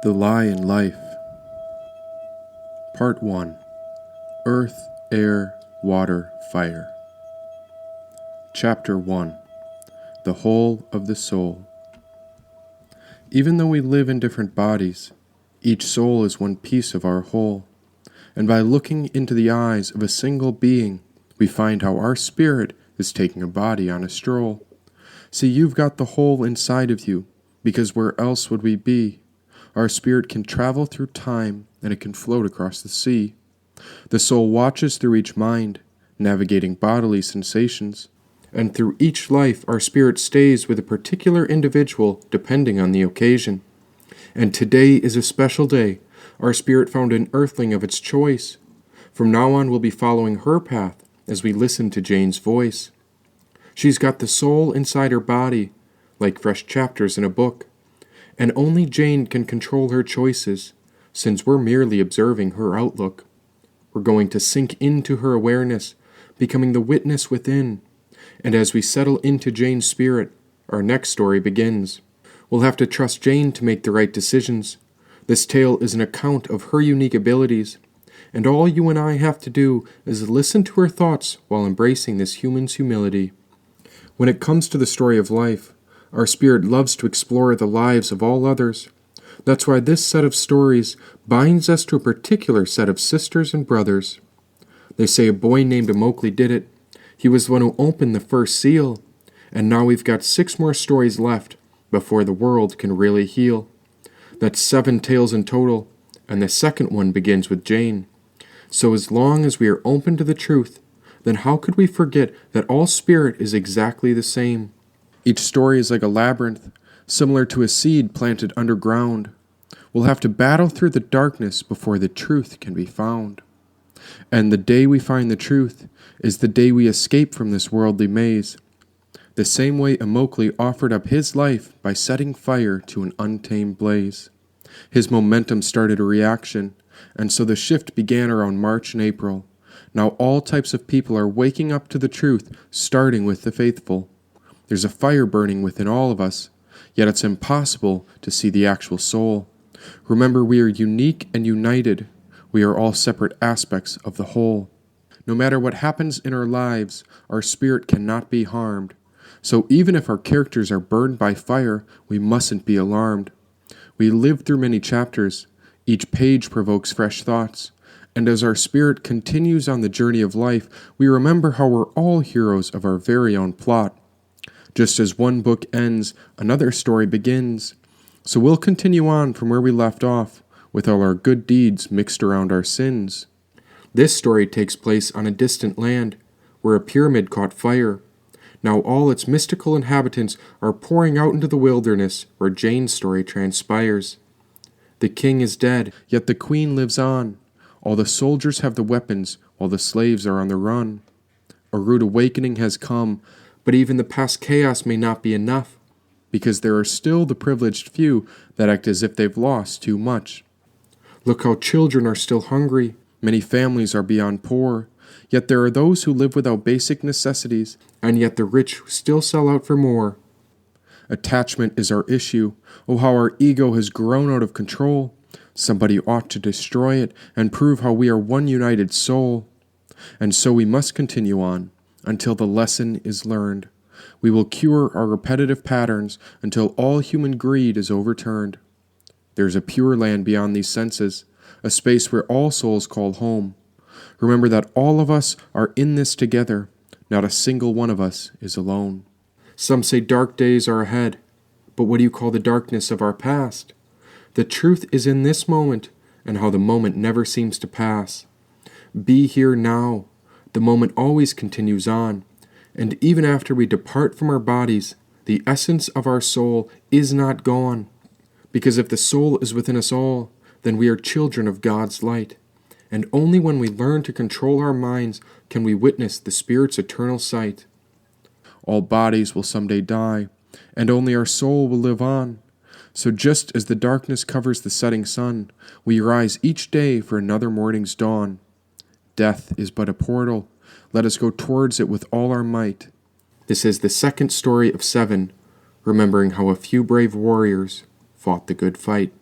The Lie in Life. Part 1. Earth, Air, Water, Fire. Chapter 1. The Whole of the Soul. Even though we live in different bodies, each soul is one piece of our whole, and by looking into the eyes of a single being, we find how our spirit is taking a body on a stroll. See, you've got the whole inside of you, because where else would we be? Our spirit can travel through time, and it can float across the sea. The soul watches through each mind, navigating bodily sensations. And through each life, our spirit stays with a particular individual, depending on the occasion. And today is a special day. Our spirit found an earthling of its choice. From now on, we'll be following her path as we listen to Jane's voice. She's got the soul inside her body, like fresh chapters in a book. And only Jane can control her choices, since we're merely observing her outlook. We're going to sink into her awareness, becoming the witness within. And as we settle into Jane's spirit, our next story begins. We'll have to trust Jane to make the right decisions. This tale is an account of her unique abilities, and all you and I have to do is listen to her thoughts while embracing this human's humility. When it comes to the story of life, our spirit loves to explore the lives of all others. That's why this set of stories binds us to a particular set of sisters and brothers. They say a boy named Mowgli did it. He was the one who opened the first seal. And now we've got 6 more stories left before the world can really heal. That's 7 tales in total, and the second one begins with Jane. So as long as we are open to the truth, then how could we forget that all spirit is exactly the same? Each story is like a labyrinth, similar to a seed planted underground. We'll have to battle through the darkness before the truth can be found. And the day we find the truth is the day we escape from this worldly maze. The same way Mowgli offered up his life by setting fire to an untamed blaze. His momentum started a reaction, and so the shift began around March and April. Now all types of people are waking up to the truth, starting with the faithful. There's a fire burning within all of us, yet it's impossible to see the actual soul. Remember, we are unique and united. We are all separate aspects of the whole. No matter what happens in our lives, our spirit cannot be harmed. So even if our characters are burned by fire, we mustn't be alarmed. We live through many chapters. Each page provokes fresh thoughts. And as our spirit continues on the journey of life, we remember how we're all heroes of our very own plot. Just as one book ends, another story begins. So we'll continue on from where we left off, with all our good deeds mixed around our sins. This story takes place on a distant land, where a pyramid caught fire. Now all its mystical inhabitants are pouring out into the wilderness, where Jane's story transpires. The king is dead, yet the queen lives on. All the soldiers have the weapons, while the slaves are on the run. A rude awakening has come, but even the past chaos may not be enough, because there are still the privileged few that act as if they've lost too much. Look how children are still hungry, many families are beyond poor, yet there are those who live without basic necessities, and yet the rich still sell out for more. Attachment is our issue. Oh, how our ego has grown out of control. Somebody ought to destroy it and prove how we are one united soul. And so we must continue on until the lesson is learned. We will cure our repetitive patterns until all human greed is overturned. There's a pure land beyond these senses, a space where all souls call home. Remember that all of us are in this together. Not a single one of us is alone. Some say dark days are ahead, but what do you call the darkness of our past? The truth is in this moment, and how the moment never seems to pass. Be here now. The moment always continues on, and even after we depart from our bodies, the essence of our soul is not gone. Because if the soul is within us all, then we are children of God's light. And only when we learn to control our minds can we witness the Spirit's eternal sight. All bodies will someday die, and only our soul will live on. So just as the darkness covers the setting sun, we rise each day for another morning's dawn. Death is but a portal. Let us go towards it with all our might. This is the second story of 7, remembering how a few brave warriors fought the good fight.